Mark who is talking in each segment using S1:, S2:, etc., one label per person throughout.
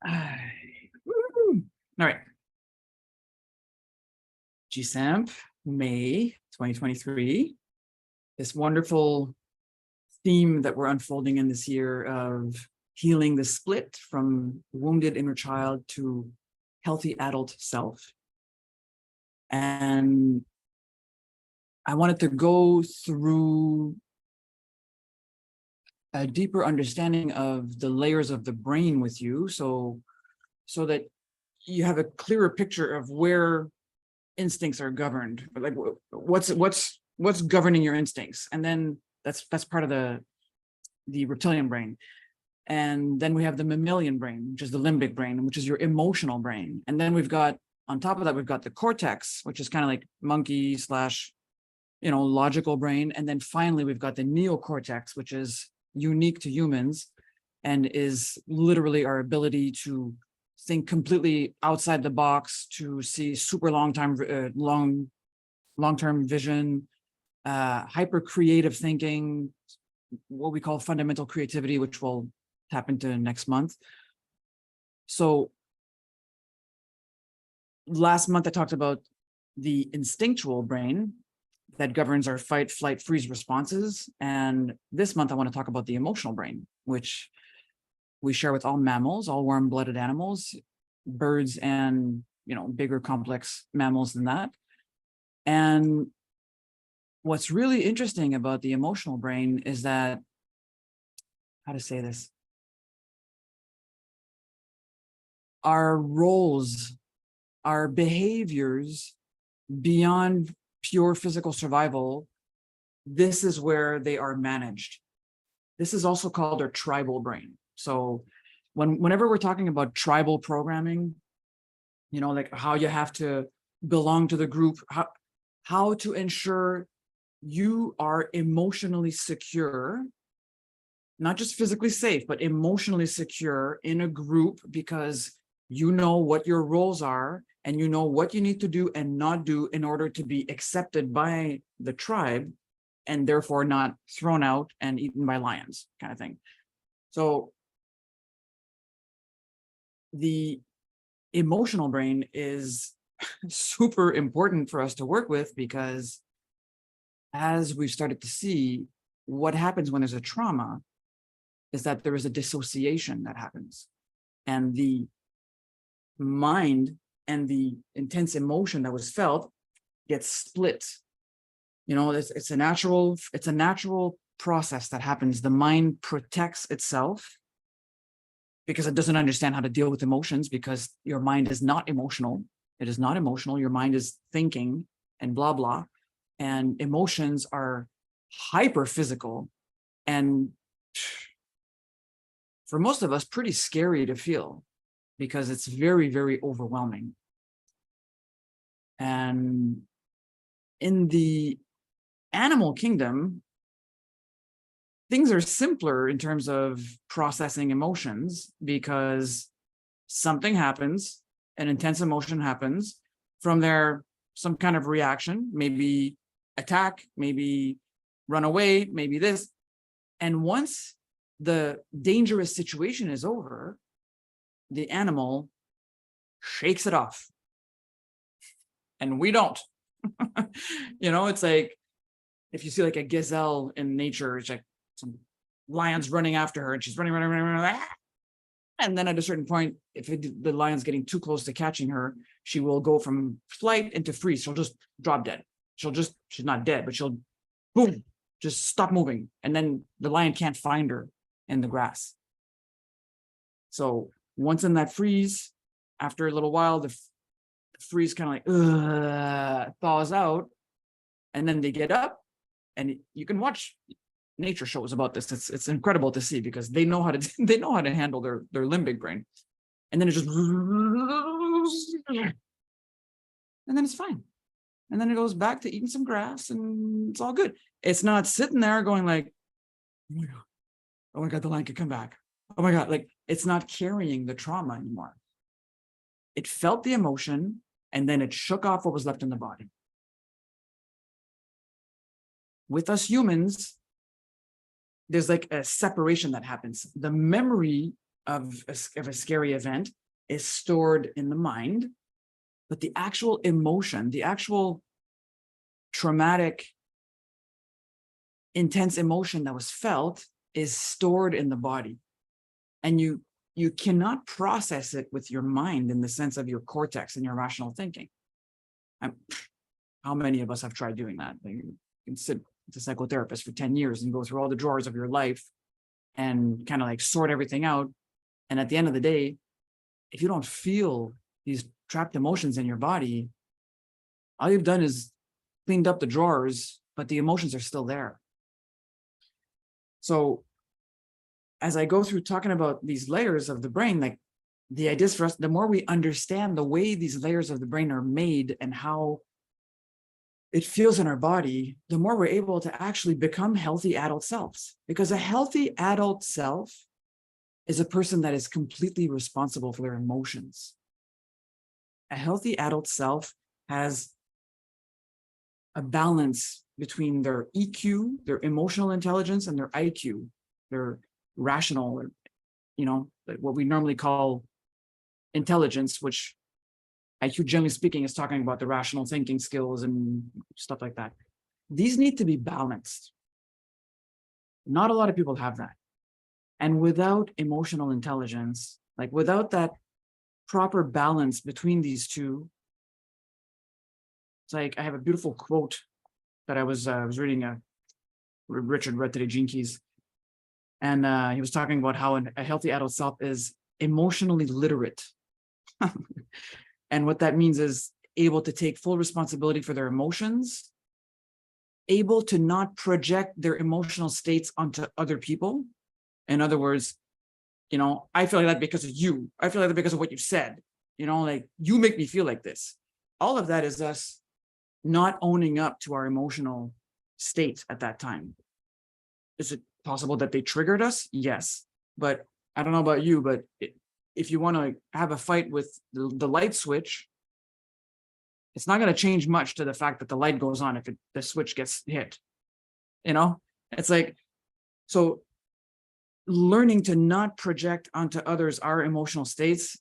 S1: Woo. All right. GSAMP, May 2023. This wonderful theme that we're unfolding in this year of healing the split from wounded inner child to healthy adult self. And I wanted to go through a deeper understanding of the layers of the brain with you, so that you have a clearer picture of where instincts are governed, like what's governing your instincts. And then that's part of the reptilian brain. And then we have the mammalian brain, which is the limbic brain, which is your emotional brain. And then we've got, on top of that, we've got the cortex, which is kind of like monkey / logical brain. And then finally, we've got the neocortex, which is unique to humans and is literally our ability to think completely outside the box, to see super long-term vision, hyper creative thinking, what we call fundamental creativity, which we'll tap into next month. So last month I talked about the instinctual brain that governs our fight, flight, freeze responses. And this month I want to talk about the emotional brain, which we share with all mammals, all warm-blooded animals, birds, and bigger complex mammals than that. And what's really interesting about the emotional brain is that, how to say this, our roles, our behaviors beyond pure physical survival, this is where they are managed. This is also called our tribal brain. So whenever we're talking about tribal programming, like how you have to belong to the group, how to ensure you are emotionally secure, not just physically safe, but emotionally secure in a group, because you know what your roles are and you know what you need to do and not do in order to be accepted by the tribe and therefore not thrown out and eaten by lions, kind of thing. So the emotional brain is super important for us to work with, because as we've started to see, what happens when there's a trauma is that there is a dissociation that happens, and the mind and the intense emotion that was felt gets split. It's a natural process that happens. The mind protects itself because it doesn't understand how to deal with emotions, because your mind is not emotional. It is not emotional. Your mind is thinking and blah, blah. And emotions are hyper physical and, for most of us, pretty scary to feel, because it's very, very overwhelming. And in the animal kingdom, things are simpler in terms of processing emotions, because something happens, an intense emotion happens. From there, some kind of reaction, maybe attack, maybe run away, maybe this. And once the dangerous situation is over, the animal shakes it off. And we don't. It's like, if you see like a gazelle in nature, it's like some lions running after her and she's running. And then at a certain point, if the lion's getting too close to catching her, she will go from flight into freeze. She'll just drop dead. She's not dead, but she'll, boom, just stop moving. And then the lion can't find her in the grass. So once in that freeze, after a little while, the freeze kind of like thaws out, and then they get up, and you can watch nature shows about this. It's incredible to see, because they know how to handle their limbic brain, and then it just, and then it's fine, and then it goes back to eating some grass, and it's all good. It's not sitting there going like, oh my god, the lion could come back. Oh my god, like, it's not carrying the trauma anymore. It felt the emotion, and then it shook off what was left in the body. With us humans, there's like a separation that happens. The memory of a scary event is stored in the mind, but the actual emotion, the actual traumatic, intense emotion that was felt is stored in the body. And you cannot process it with your mind in the sense of your cortex and your rational thinking. How many of us have tried doing that? You can sit with a psychotherapist for 10 years and go through all the drawers of your life and kind of like sort everything out. And at the end of the day, if you don't feel these trapped emotions in your body, all you've done is cleaned up the drawers, but the emotions are still there. So as I go through talking about these layers of the brain, like the idea is for us, the more we understand the way these layers of the brain are made and how it feels in our body, the more we're able to actually become healthy adult selves. Because a healthy adult self is a person that is completely responsible for their emotions. A healthy adult self has a balance between their EQ, their emotional intelligence, and their IQ, their rational, or, what we normally call intelligence, which IQ, generally speaking, is talking about the rational thinking skills and stuff like that. These need to be balanced. Not a lot of people have that. And without emotional intelligence, like without that proper balance between these two, it's like I have a beautiful quote that I was reading. Richard read today, Gene Keys, and he was talking about how a healthy adult self is emotionally literate. And what that means is able to take full responsibility for their emotions, able to not project their emotional states onto other people. In other words, I feel like that because of you. I feel like that because of what you said. Like you make me feel like this. All of that is us not owning up to our emotional state at that time. Is it possible that they triggered us? Yes. But I don't know about you, but if you want to have a fight with the light switch, it's not going to change much to the fact that the light goes on if the switch gets hit. It's like, so learning to not project onto others our emotional states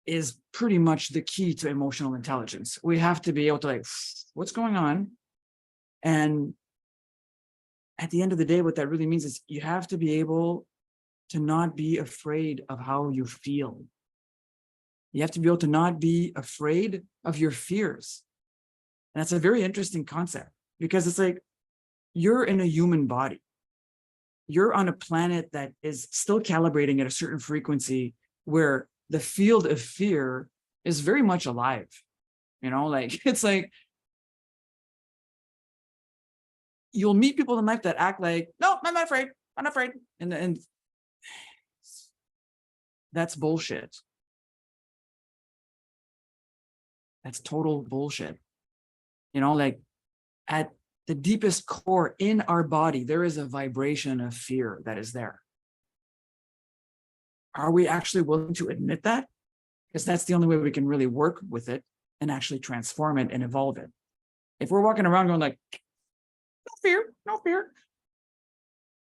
S1: is pretty much the key to emotional intelligence. We have to be able to what's going on? And at the end of the day, what that really means is you have to be able to not be afraid of how you feel. You have to be able to not be afraid of your fears. And that's a very interesting concept because it's like you're in a human body. You're on a planet that is still calibrating at a certain frequency where the field of fear is very much alive. It's like you'll meet people in life that act like, no, I'm not afraid. I'm not afraid. And that's bullshit. That's total bullshit. At the deepest core in our body, there is a vibration of fear that is there. Are we actually willing to admit that? Because that's the only way we can really work with it and actually transform it and evolve it. If we're walking around going like, no fear, no fear.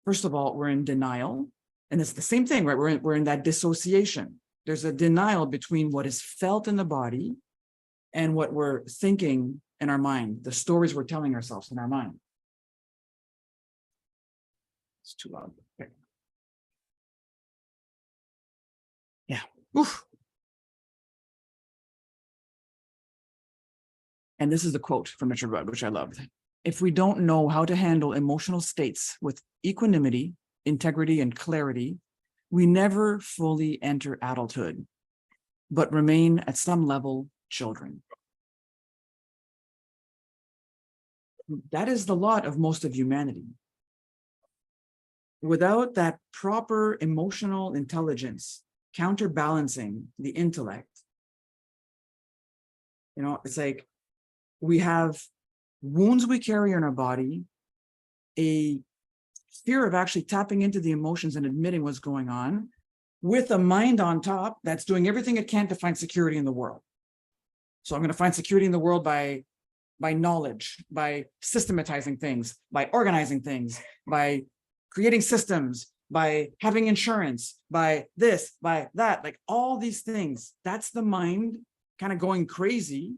S1: First of all, we're in denial. And it's the same thing, right? We're in that dissociation. There's a denial between what is felt in the body and what we're thinking in our mind, the stories we're telling ourselves in our mind. It's too loud. Okay. Yeah. Oof. And this is the quote from Richard Rudd, which I loved. If we don't know how to handle emotional states with equanimity, integrity, and clarity, we never fully enter adulthood, but remain at some level children. That is the lot of most of humanity. Without that proper emotional intelligence counterbalancing the intellect, it's like we have wounds we carry in our body, a fear of actually tapping into the emotions and admitting what's going on, with a mind on top that's doing everything it can to find security in the world. So I'm going to find security in the world by knowledge, by systematizing things, by organizing things, by creating systems, by having insurance, by this, by that, like all these things. That's the mind kind of going crazy,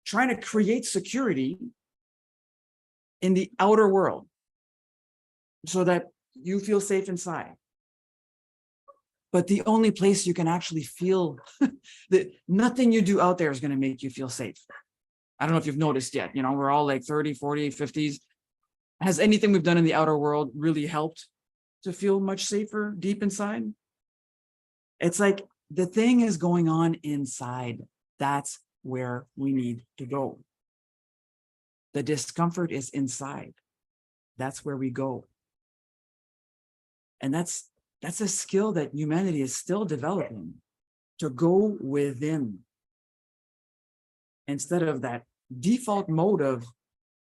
S1: trying to create security in the outer world so that you feel safe inside. But the only place you can actually feel that nothing you do out there is going to make you feel safe. I don't know if you've noticed yet, we're all like 30, 40, 50s. Has anything we've done in the outer world really helped to feel much safer deep inside? It's like the thing is going on inside. That's where we need to go. The discomfort is inside. That's where we go. And that's a skill that humanity is still developing, to go within instead of that default mode of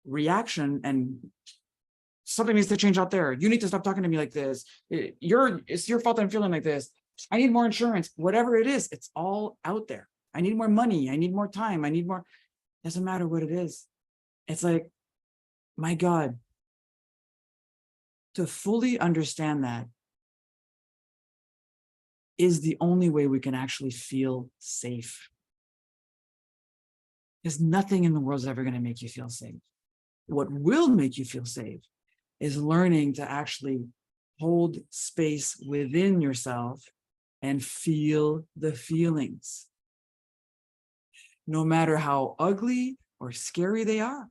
S1: reaction and something needs to change out there. You need to stop talking to me like this. It's your fault I'm feeling like this. I need more insurance. Whatever it is, it's all out there. I need more money. I need more time. I need more. Doesn't matter what it is. It's like, my God, to fully understand that is the only way we can actually feel safe. Because nothing in the world is ever going to make you feel safe. What will make you feel safe is learning to actually hold space within yourself and feel the feelings. No matter how ugly or scary they are,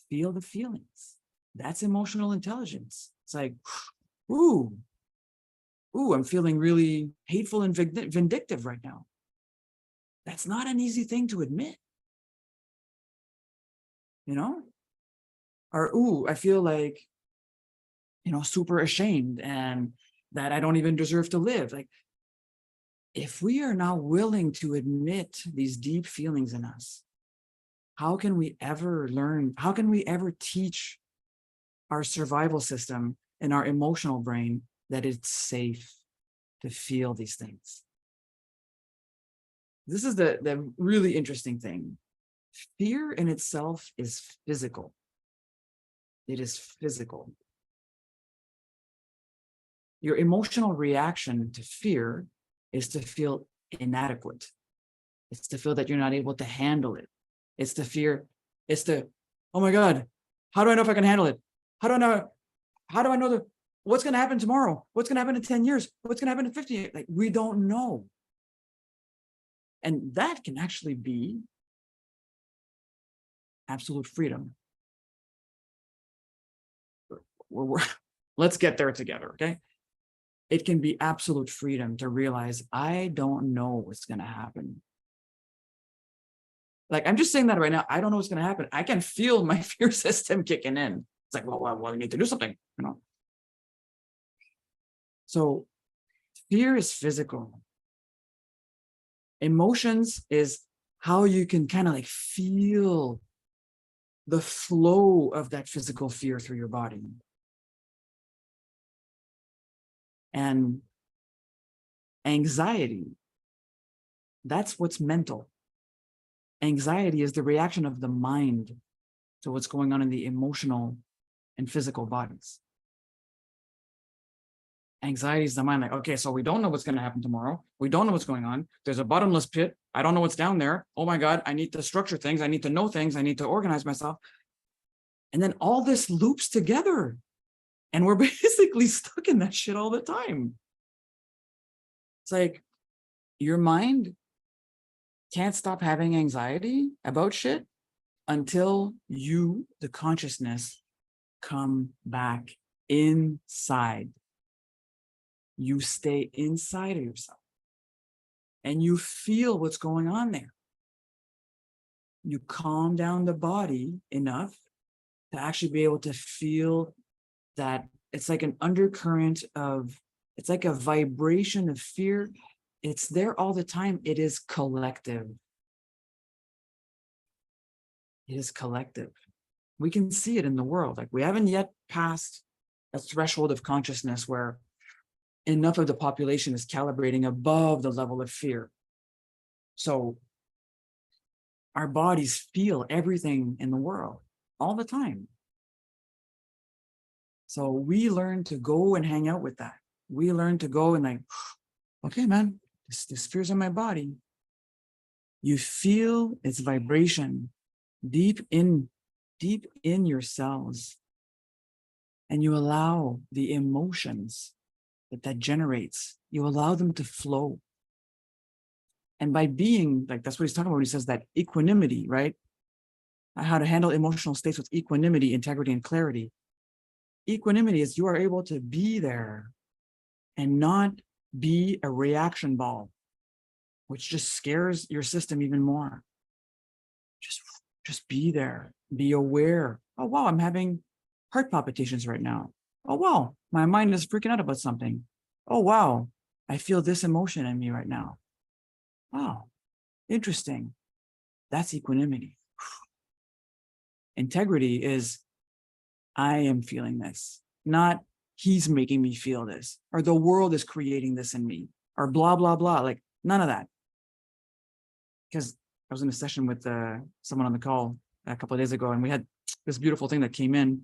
S1: feel the feelings. That's emotional intelligence. It's like, ooh, I'm feeling really hateful and vindictive right now. That's not an easy thing to admit. Or, ooh, I feel like, super ashamed and that I don't even deserve to live. Like, if we are not willing to admit these deep feelings in us, how can we ever learn? How can we ever teach our survival system and our emotional brain that it's safe to feel these things? This is the really interesting thing. Fear in itself is physical. It is physical. Your emotional reaction to fear is to feel inadequate. It's to feel that you're not able to handle it. It's the fear. It's the, oh my God, how do I know if I can handle it? How do I know what's going to happen tomorrow? What's going to happen in 10 years? What's going to happen in 50 years? Like, we don't know. And that can actually be absolute freedom. Let's get there together, okay? It can be absolute freedom to realize I don't know what's going to happen. Like, I'm just saying that right now. I don't know what's going to happen. I can feel my fear system kicking in. It's like, well, we need to do something, So fear is physical. Emotions is how you can kind of like feel the flow of that physical fear through your body. And anxiety, that's what's mental. Anxiety is the reaction of the mind to what's going on in the emotional and physical bodies. Anxiety is the mind, like, okay, so we don't know what's going to happen tomorrow. We don't know what's going on. There's a bottomless pit. I don't know what's down there. Oh my God, I need to structure things. I need to know things. I need to organize myself. And then all this loops together. And we're basically stuck in that shit all the time. It's like your mind can't stop having anxiety about shit until you, the consciousness, come back inside. You stay inside of yourself and you feel what's going on there. You calm down the body enough to actually be able to feel that it's like an undercurrent of, it's like a vibration of fear. It's there all the time. It is collective. It is collective. We can see it in the world. Like, we haven't yet passed a threshold of consciousness where enough of the population is calibrating above the level of fear. So our bodies feel everything in the world all the time. So we learn to go and hang out with that. We learn to go and like, okay, man, this fear's in my body. You feel its vibration deep in your cells, and you allow the emotions that generates, you allow them to flow. And by being like, that's what he's talking about when he says that equanimity, right? How to handle emotional states with equanimity, integrity, and clarity. Equanimity is you are able to be there and not be a reaction ball, which just scares your system even more. Just be there, be aware. Oh, wow, I'm having heart palpitations right now. Oh, wow, my mind is freaking out about something. Oh, wow, I feel this emotion in me right now. Wow, interesting. That's equanimity. Integrity is, I am feeling this, not he's making me feel this, or the world is creating this in me, or blah, blah, blah. Like none of that. Because I was in a session with someone on the call a couple of days ago, and we had this beautiful thing that came in.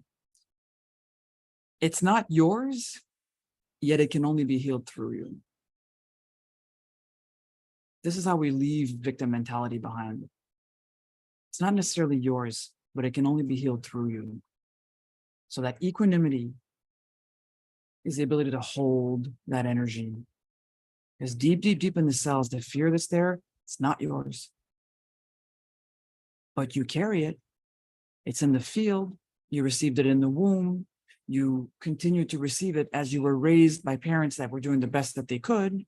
S1: It's not yours, yet it can only be healed through you. This is how we leave victim mentality behind. It's not necessarily yours, but it can only be healed through you. So that equanimity is the ability to hold that energy. Because deep, deep, deep in the cells, the fear that's there, it's not yours. But you carry it. It's in the field. You received it in the womb. You continue to receive it as you were raised by parents that were doing the best that they could.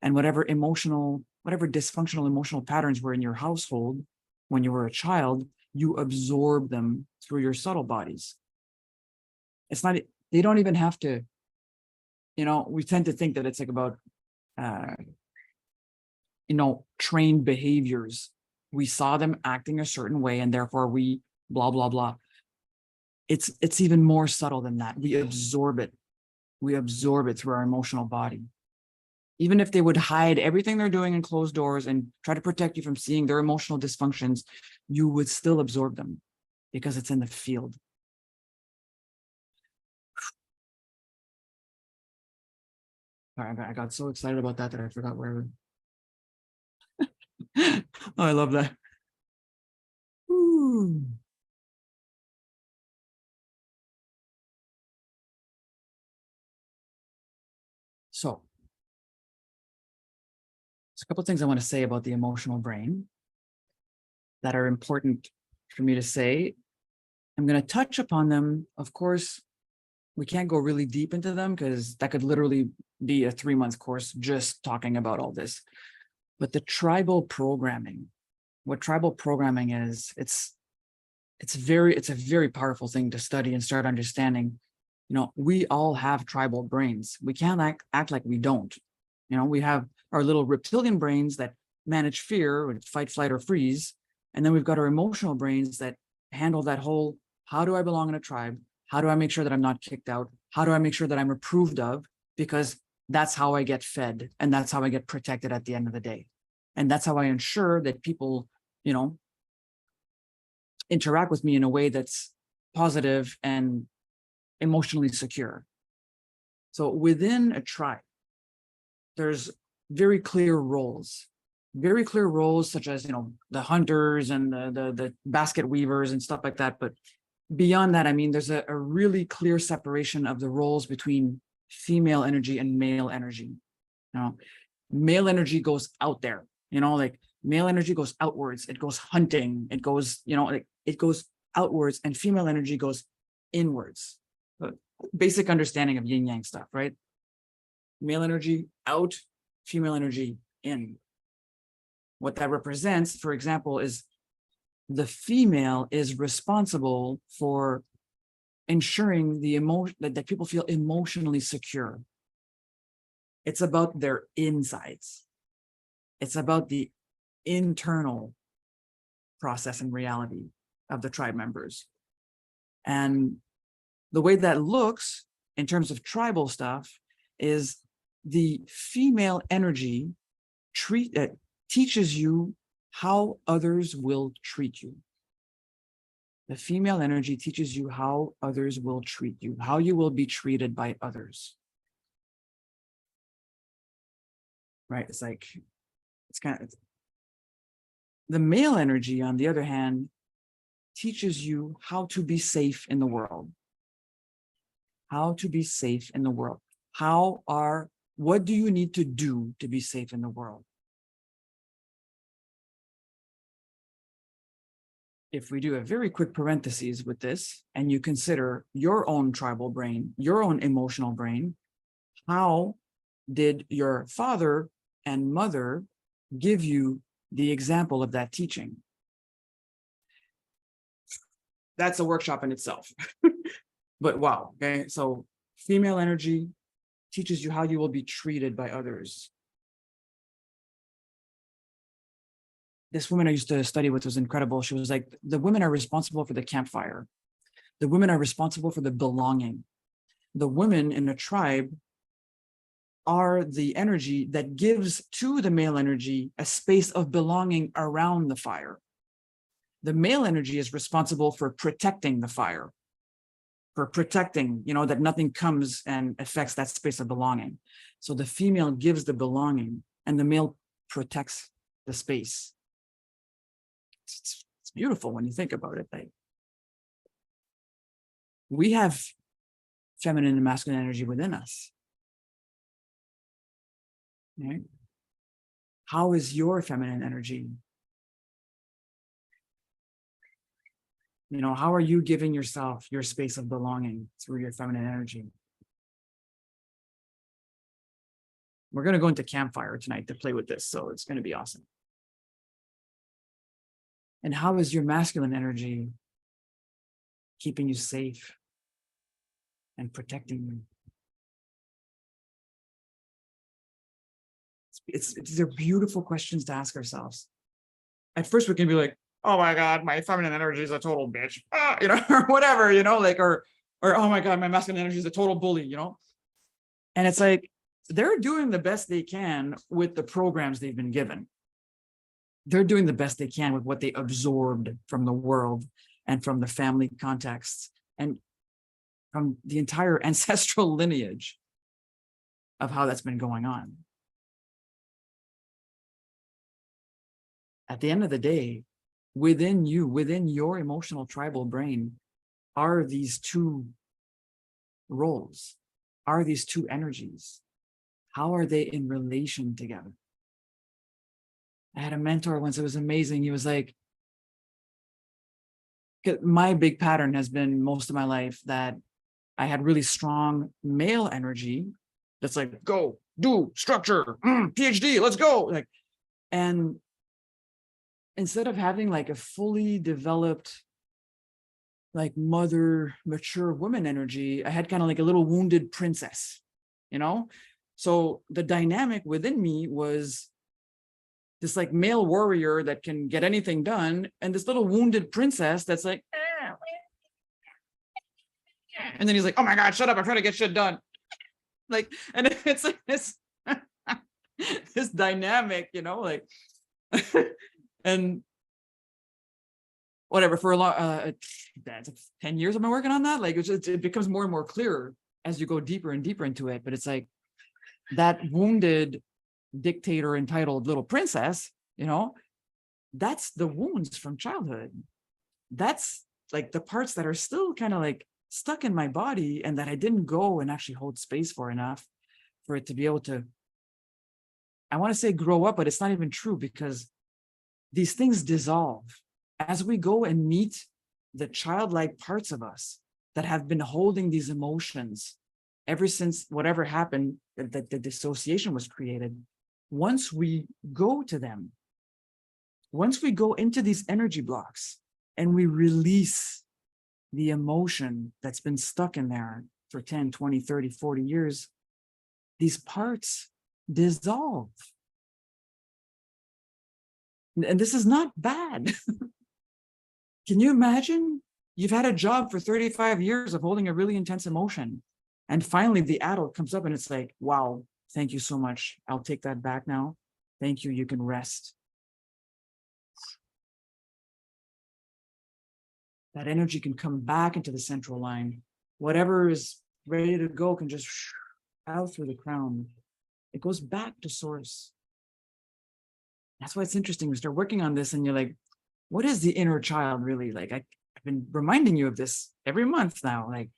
S1: And whatever dysfunctional emotional patterns were in your household when you were a child, you absorb them through your subtle bodies. It's not, they don't even have to, we tend to think that it's like about, trained behaviors. We saw them acting a certain way and therefore we blah, blah, blah. It's even more subtle than that. We absorb it. We absorb it through our emotional body. Even if they would hide everything they're doing in closed doors and try to protect you from seeing their emotional dysfunctions, you would still absorb them because it's in the field. I got so excited about that I forgot where. Oh, I love that. Ooh. So, there's a couple of things I want to say about the emotional brain that are important for me to say. I'm going to touch upon them. Of course, we can't go really deep into them because that could literally be a 3-month course just talking about all this. But the tribal programming, what tribal programming is, it's a very powerful thing to study and start understanding. We all have tribal brains. We can't act like we don't. We have our little reptilian brains that manage fear, fight, flight, or freeze. And then we've got our emotional brains that handle that whole, how do I belong in a tribe? How do I make sure that I'm not kicked out? How do I make sure that I'm approved of? Because that's how I get fed and that's how I get protected at the end of the day. And that's how I ensure that people, interact with me in a way that's positive and emotionally secure. So within a tribe, there's very clear roles such as, the hunters and the basket weavers and stuff like that. But beyond that, I mean, there's a really clear separation of the roles between female energy and male energy. Male energy goes out there, like male energy goes outwards. It goes hunting. It goes, it goes outwards, and female energy goes inwards. Basic understanding of yin yang stuff, right? Male energy out, female energy in. What that represents, for example, is the female is responsible for ensuring the emotion that people feel emotionally secure. It's about their insides. It's about the internal process and reality of the tribe members. And the way that looks in terms of tribal stuff is the female energy teaches you how others will treat you. The female energy teaches you how others will treat you, how you will be treated by others. Right? It's kind of, the male energy, on the other hand, teaches you how to be safe in the world. How to be safe in the world. What do you need to do to be safe in the world? If we do a very quick parentheses with this, and you consider your own tribal brain, your own emotional brain, how did your father and mother give you the example of that teaching? That's a workshop in itself. But wow, okay, so female energy teaches you how you will be treated by others. This woman I used to study with was incredible. She was like, the women are responsible for the campfire. The women are responsible for the belonging. The women in a tribe are the energy that gives to the male energy a space of belonging around the fire. The male energy is responsible for protecting the fire, for protecting, that nothing comes and affects that space of belonging. So the female gives the belonging and the male protects the space. It's beautiful when you think about it. Like, we have feminine and masculine energy within us. Right? How is your feminine energy? How are you giving yourself your space of belonging through your feminine energy? We're going to go into campfire tonight to play with this, so it's going to be awesome. And how is your masculine energy keeping you safe and protecting you? These are beautiful questions to ask ourselves. At first, we can be like, oh my God, my feminine energy is a total bitch, or whatever, or oh my God, my masculine energy is a total bully, And it's like, they're doing the best they can with the programs they've been given. They're doing the best they can with what they absorbed from the world and from the family context and from the entire ancestral lineage of how that's been going on. At the end of the day, within you, within your emotional tribal brain, are these two roles, are these two energies. How are they in relation together? I had a mentor once, it was amazing. He was like, my big pattern has been most of my life that I had really strong male energy that's like, go, do, structure, PhD, let's go. And instead of having like a fully developed, like mother, mature woman energy, I had kind of like a little wounded princess, So the dynamic within me was this like male warrior that can get anything done, and this little wounded princess that's like, and then he's like, oh my God, shut up, I'm trying to get shit done. And it's like this, this dynamic, and whatever, for a long, 10 years I've been working on that. It becomes more and more clear as you go deeper and deeper into it. But it's like that wounded dictator entitled little princess, that's the wounds from childhood. That's like the parts that are still kind of like stuck in my body and that I didn't go and actually hold space for enough for it to be able to, I want to say grow up, but it's not even true, because these things dissolve as we go and meet the childlike parts of us that have been holding these emotions ever since whatever happened, that the dissociation was created. Once we go to them, once we go into these energy blocks and we release the emotion that's been stuck in there for 10, 20, 30, 40 years, these parts dissolve. And this is not bad. Can you imagine? You've had a job for 35 years of holding a really intense emotion. And finally, the adult comes up and it's like, wow, thank you so much. I'll take that back now. Thank you. You can rest. that energy can come back into the central line. Whatever is ready to go can just out through the crown. It goes back to source. That's why it's interesting. We start working on this and you're like, what is the inner child really? Like I've been reminding you of this every month now. Like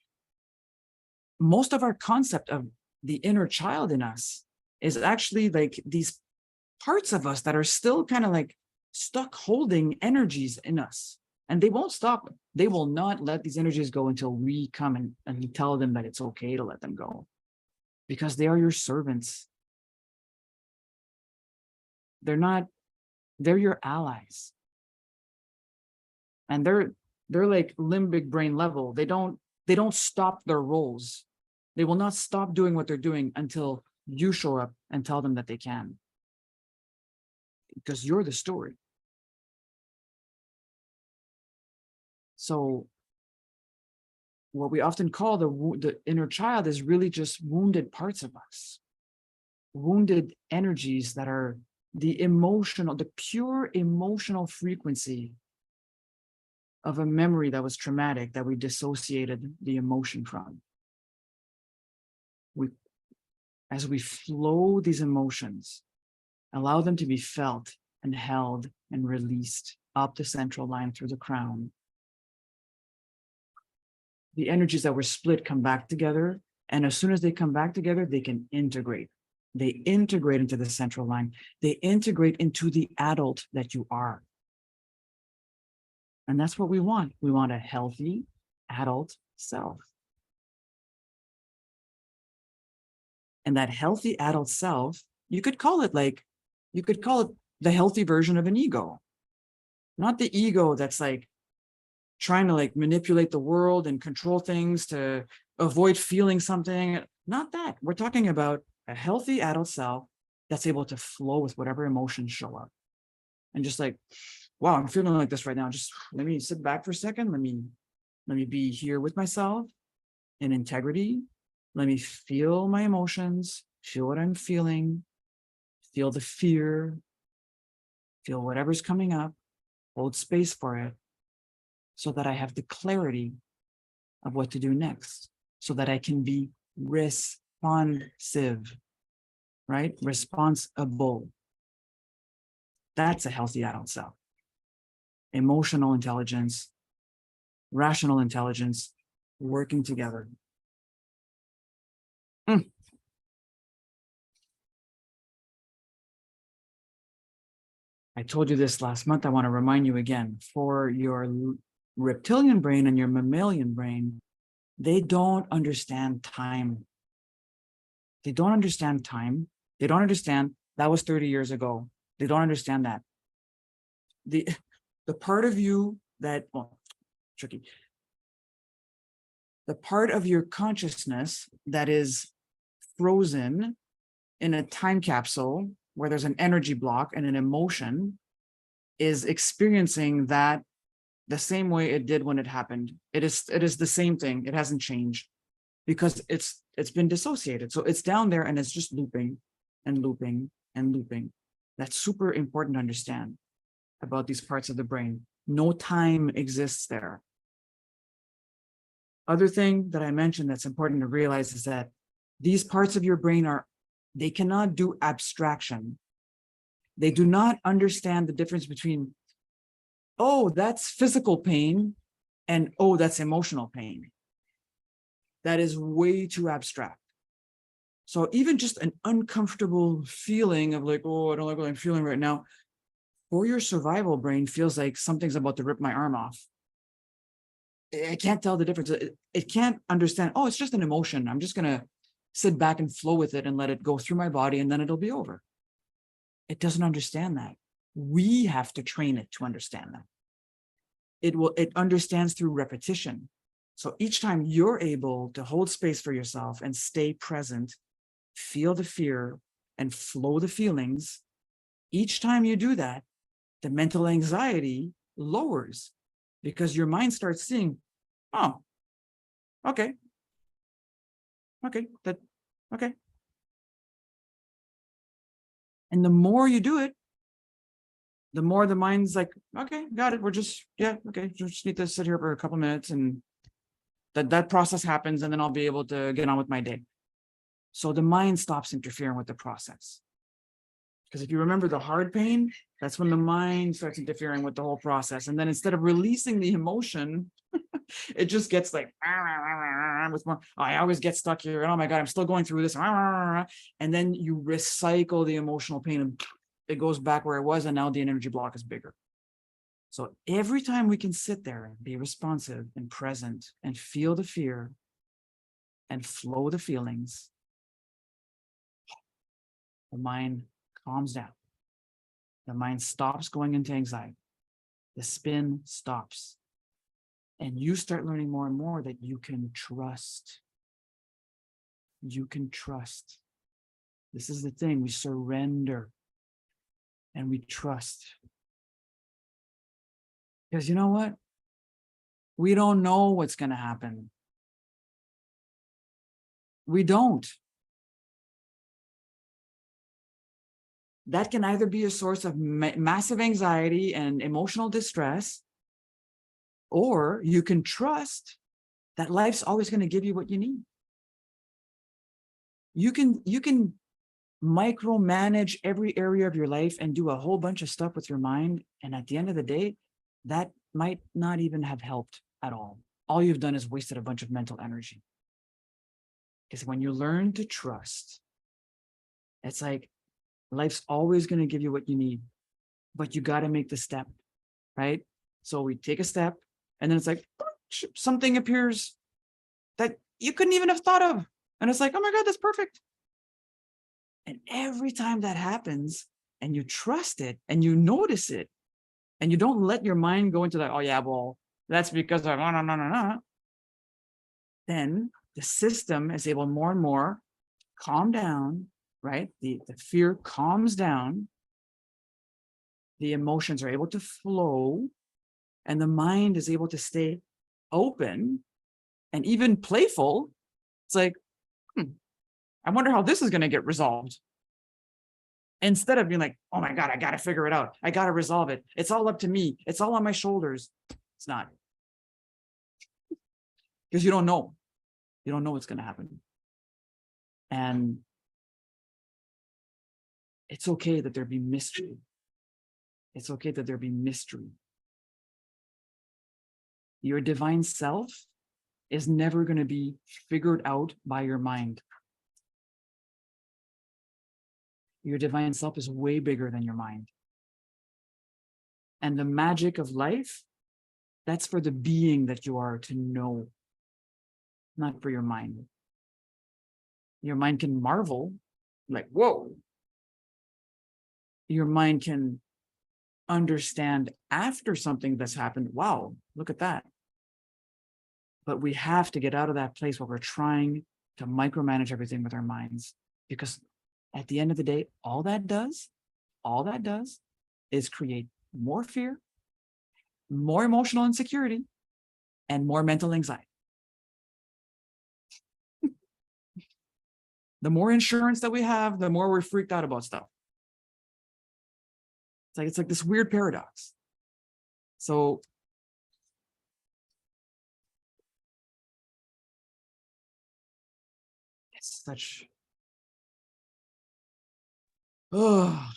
S1: most of our concept of the inner child in us is actually like these parts of us that are still kind of like stuck holding energies in us. And they won't stop. They will not let these energies go until we come and tell them that it's okay to let them go. Because they are your servants. They're your allies. And they're like limbic brain level. They don't stop their roles. They will not stop doing what they're doing until you show up and tell them that they can. Because you're the story. So what we often call the inner child is really just wounded parts of us, wounded energies that are the pure emotional frequency of a memory that was traumatic, that we dissociated the emotion from. As we flow these emotions, allow them to be felt and held and released up the central line through the crown. The energies that were split come back together. And as soon as they come back together, they can integrate. They integrate into the central line. They integrate into the adult that you are. And that's what we want. We want a healthy adult self. And that healthy adult self, you could call it the healthy version of an ego. Not the ego that's like trying to like manipulate the world and control things to avoid feeling something. Not that. We're talking about a healthy adult self that's able to flow with whatever emotions show up. And just like, wow, I'm feeling like this right now. Just let me sit back for a second. Let me be here with myself in integrity. Let me feel my emotions, feel what I'm feeling, feel the fear, feel whatever's coming up, hold space for it, so that I have the clarity of what to do next, so that I can be responsive, right? Responsible. That's a healthy adult self. Emotional intelligence, rational intelligence, working together. I told you this last month. I want to remind you again. For your reptilian brain and your mammalian brain, they don't understand time. They don't understand time. They don't understand that was 30 years ago. They don't understand that. The part of you that, well, tricky. The part of your consciousness that is frozen in a time capsule where there's an energy block and an emotion is experiencing that the same way it did when it happened. It is the same thing. It hasn't changed because it's been dissociated. So it's down there and it's just looping and looping and looping. That's super important to understand about these parts of the brain. No time exists there. Other thing that I mentioned that's important to realize is that these parts of your brain they cannot do abstraction. They do not understand the difference between, oh, that's physical pain, and oh, that's emotional pain. That is way too abstract. So even just an uncomfortable feeling of like, oh, I don't like what I'm feeling right now, for your survival brain feels like something's about to rip my arm off. It can't tell the difference. It can't understand, oh, it's just an emotion. I'm just going to sit back and flow with it and let it go through my body and then it'll be over. It doesn't understand that. We have to train it to understand that. It understands through repetition. So each time you're able to hold space for yourself and stay present, feel the fear and flow the feelings, each time you do that, the mental anxiety lowers because your mind starts seeing, oh, okay. Okay. And the more you do it, the more the mind's like, okay, got it. We're just, yeah, okay. Just need to sit here for a couple minutes and that process happens, and then I'll be able to get on with my day. So the mind stops interfering with the process. Because if you remember the hard pain, that's when the mind starts interfering with the whole process. And then instead of releasing the emotion, it just gets like, with more, I always get stuck here. And oh my God, I'm still going through this. And then you recycle the emotional pain and it goes back where it was. And now the energy block is bigger. So every time we can sit there and be responsive and present and feel the fear and flow the feelings, the mind calms down. The mind stops going into anxiety. The spin stops. And you start learning more and more that you can trust. You can trust. This is the thing. We surrender and we trust. Because you know what? We don't know what's going to happen. We don't. That can either be a source of massive anxiety and emotional distress, or you can trust that life's always going to give you what you need. You can micromanage every area of your life and do a whole bunch of stuff with your mind. And at the end of the day, that might not even have helped at all. All you've done is wasted a bunch of mental energy. Because when you learn to trust, it's like life's always going to give you what you need, but you got to make the step, right? So we take a step and then it's like something appears that you couldn't even have thought of. And it's like, oh my God, that's perfect. And every time that happens and you trust it and you notice it and you don't let your mind go into that, oh yeah, well, that's because of no. Then the system is able more and more calm down, right? The fear calms down. The emotions are able to flow and the mind is able to stay open and even playful. It's like, I wonder how this is going to get resolved. Instead of being like, oh my God, I got to figure it out. I got to resolve it. It's all up to me. It's all on my shoulders. It's not. Because you don't know. You don't know what's going to happen. And it's okay that there be mystery. It's okay that there be mystery. Your divine self is never going to be figured out by your mind. Your divine self is way bigger than your mind. And the magic of life, that's for the being that you are to know, not for your mind. Your mind can marvel, like, whoa. Your mind can understand after something that's happened, wow, look at that. But we have to get out of that place where we're trying to micromanage everything with our minds, because at the end of the day, all that does is create more fear, more emotional insecurity, and more mental anxiety. The more insurance that we have, the more we're freaked out about stuff. It's like this weird paradox. So it's such, oh,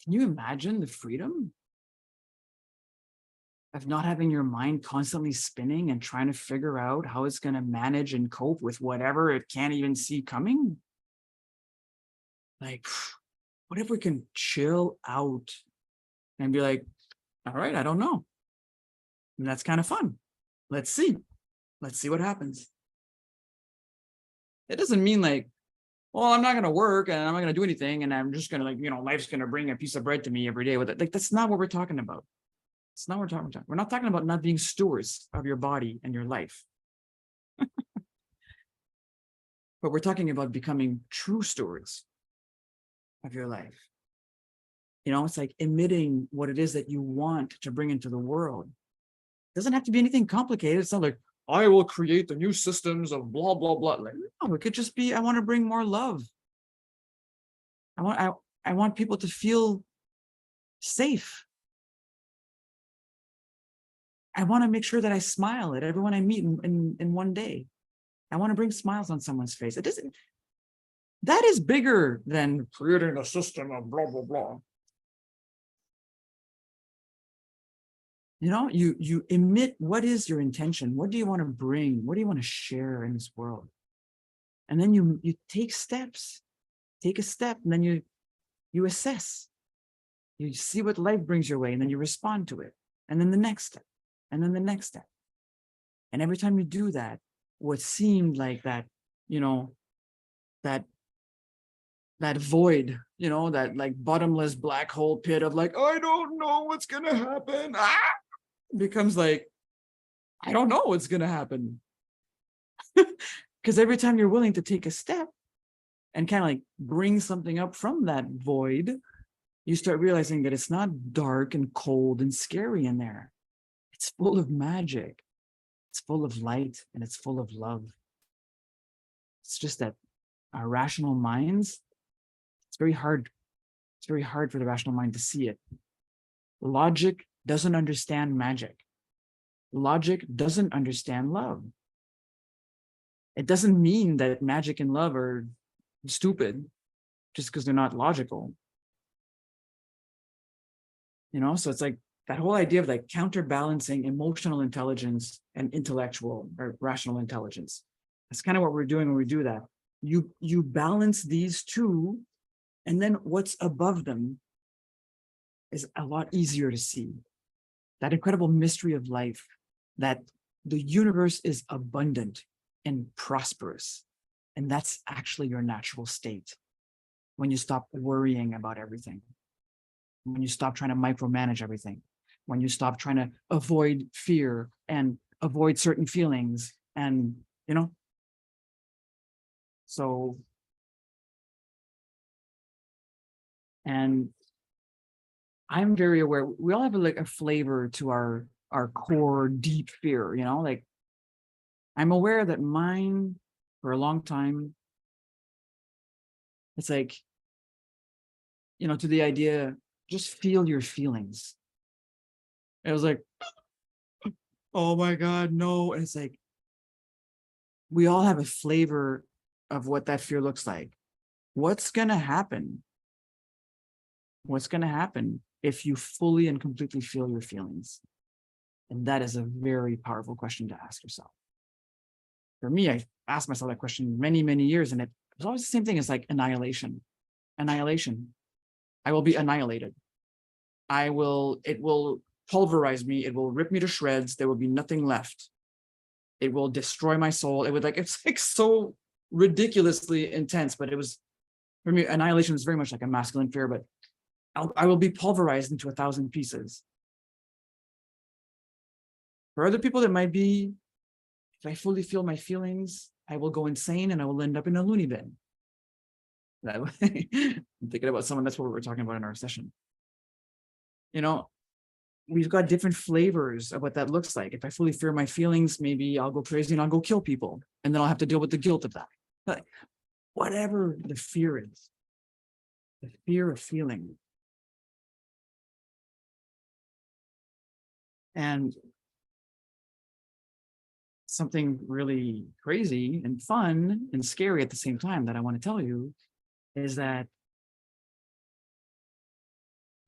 S1: can you imagine the freedom of not having your mind constantly spinning and trying to figure out how it's going to manage and cope with whatever it can't even see coming? Like, what if we can chill out and be like, all right, I don't know. And that's kind of fun. Let's see what happens. It doesn't mean like, well, I'm not going to work and I'm not going to do anything. And I'm just going to, like, life's going to bring a piece of bread to me every day with it. Like, that's not what we're talking about. It's not what we're talking about. We're not talking about not being stewards of your body and your life. But we're talking about becoming true stewards of your life. It's like emitting what it is that you want to bring into the world. It doesn't have to be anything complicated. It's not like, I will create the new systems of blah, blah, blah. Like, no, it could just be, I want to bring more love. I I want people to feel safe. I want to make sure that I smile at everyone I meet in one day. I want to bring smiles on someone's face. It doesn't, that is bigger than creating a system of blah, blah, blah. You know, you emit, what is your intention? What do you want to bring? What do you want to share in this world? And then you take steps, take a step, and then you assess. You see what life brings your way, and then you respond to it. And then the next step, and then the next step. And every time you do that, what seemed like that, you know, that void, you know, that like bottomless black hole pit of like, I don't know what's gonna happen. Becomes like, I don't know what's gonna happen. Because every time you're willing to take a step and kind of like bring something up from that void, you start realizing that it's not dark and cold and scary in there. It's full of magic. It's full of light, and it's full of love. It's just that our rational minds, it's very hard. It's very hard for the rational mind to see it. Logic doesn't understand magic. Logic doesn't understand love. It doesn't mean that magic and love are stupid just because they're not logical. You know, so it's like that whole idea of like counterbalancing emotional intelligence and intellectual or rational intelligence. That's kind of what we're doing when we do that. You balance these two, and then what's above them is a lot easier to see. That incredible mystery of life, that the universe is abundant and prosperous. And that's actually your natural state when you stop worrying about everything, when you stop trying to micromanage everything, when you stop trying to avoid fear and avoid certain feelings, and, you know, so, and I'm very aware, we all have like a flavor to our core deep fear, you know, like I'm aware that mine for a long time, it's like, you know, to the idea, just feel your feelings. It was like, oh my God, no. And it's like, we all have a flavor of what that fear looks like. What's going to happen? What's going to happen if you fully and completely feel your feelings? And that is a very powerful question to ask yourself. For me, I asked myself that question many, many years, and it was always the same thing. It's like annihilation. Annihilation. I will be annihilated. It will pulverize me. It will rip me to shreds. There will be nothing left. It will destroy my soul. It would like, it's like so ridiculously intense, but it was, for me, annihilation is very much like a masculine fear, but I will be pulverized into 1,000 pieces. For other people, that might be, if I fully feel my feelings, I will go insane and I will end up in a loony bin. That way, I'm thinking about someone, that's what we were talking about in our session. You know, we've got different flavors of what that looks like. If I fully fear my feelings, maybe I'll go crazy and I'll go kill people. And then I'll have to deal with the guilt of that. But whatever the fear is, the fear of feeling. And something really crazy and fun and scary at the same time that I want to tell you is that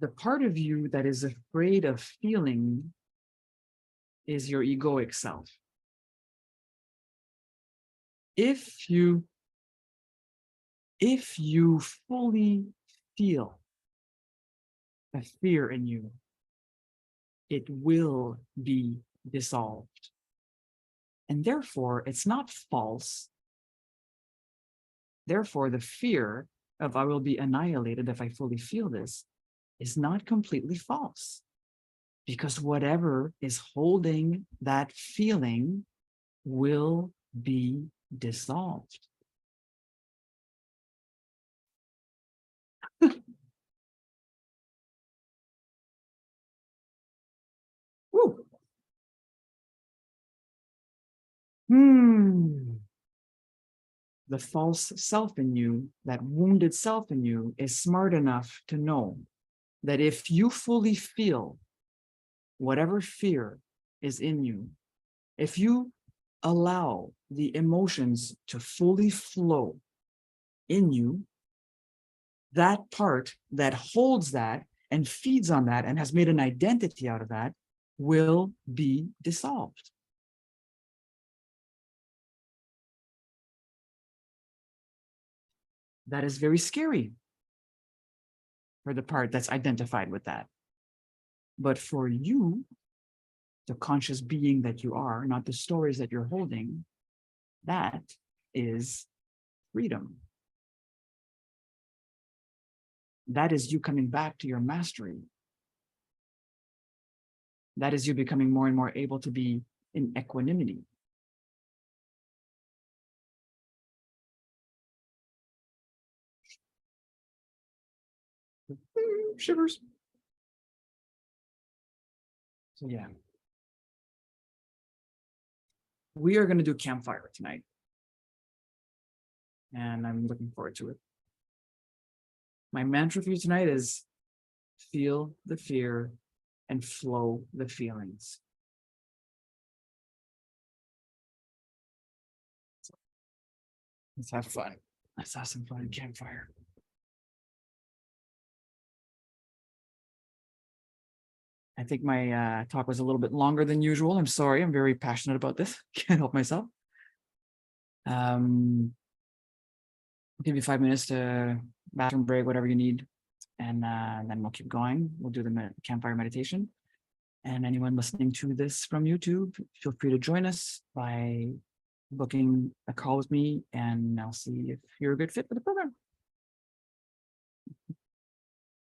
S1: the part of you that is afraid of feeling is your egoic self. If you fully feel a fear in you, it will be dissolved. And therefore, it's not false. Therefore, the fear of I will be annihilated if I fully feel this is not completely false. Because whatever is holding that feeling will be dissolved. Woo. the false self in you, that wounded self in you, is smart enough to know that if you fully feel whatever fear is in you, if you allow the emotions to fully flow in you, that part that holds that and feeds on that and has made an identity out of that will be dissolved. That is very scary for the part that's identified with that. But for you, the conscious being that you are, not the stories that you're holding, that is freedom. That is you coming back to your mastery. That is you becoming more and more able to be in equanimity. Shivers. So yeah. We are going to do campfire tonight. And I'm looking forward to it. My mantra for you tonight is feel the fear and flow the feelings. Let's have fun. Let's have some fun campfire. I think my talk was a little bit longer than usual. I'm sorry. I'm very passionate about this. Can't help myself. I'll give you 5 minutes to bathroom break, whatever you need. And then we'll keep going. We'll do the campfire meditation. And anyone listening to this from YouTube, feel free to join us by booking a call with me, and I'll see if you're a good fit for the program.